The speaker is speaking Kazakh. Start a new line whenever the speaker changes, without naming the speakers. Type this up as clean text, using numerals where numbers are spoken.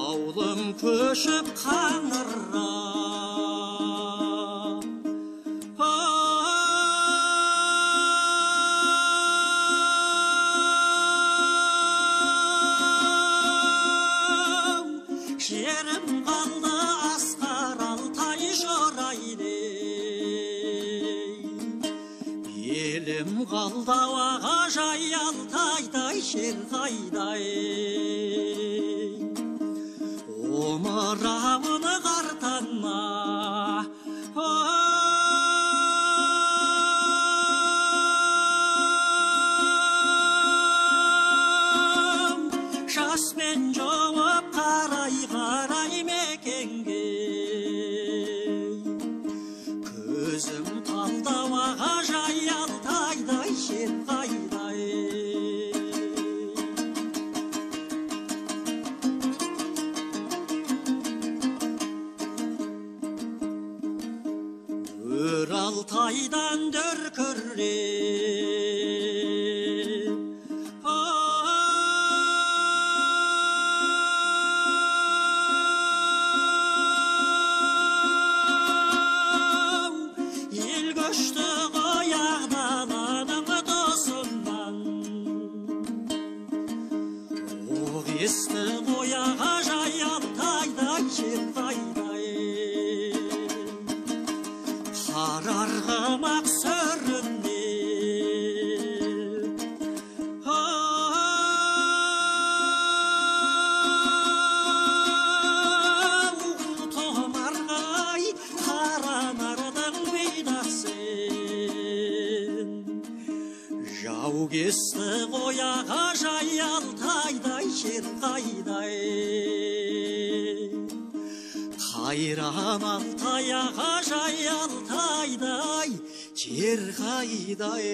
Ауылым көшіп қаңырға, жерім қалды асқар Алтай жорайды, елім қалды ауаға жай Алтайдай жер қайдай. Омырауыны қартанма, жаспен жауып қарай мекенге, көзім талды ауаға жай Алтайдай жер қайдай. Өр Алтайдан дүркіреп, ел көшті қояқ даланың досынан, оқ есті қояға жай Алтайдай жер қайдай. Қарарғымақ сөрінде, томарғай қаранардың бидақсен, жау кесті қояға жай Алтайдай жер қайдай. Қайран Алтайға жай Алтайдай жер қайдай.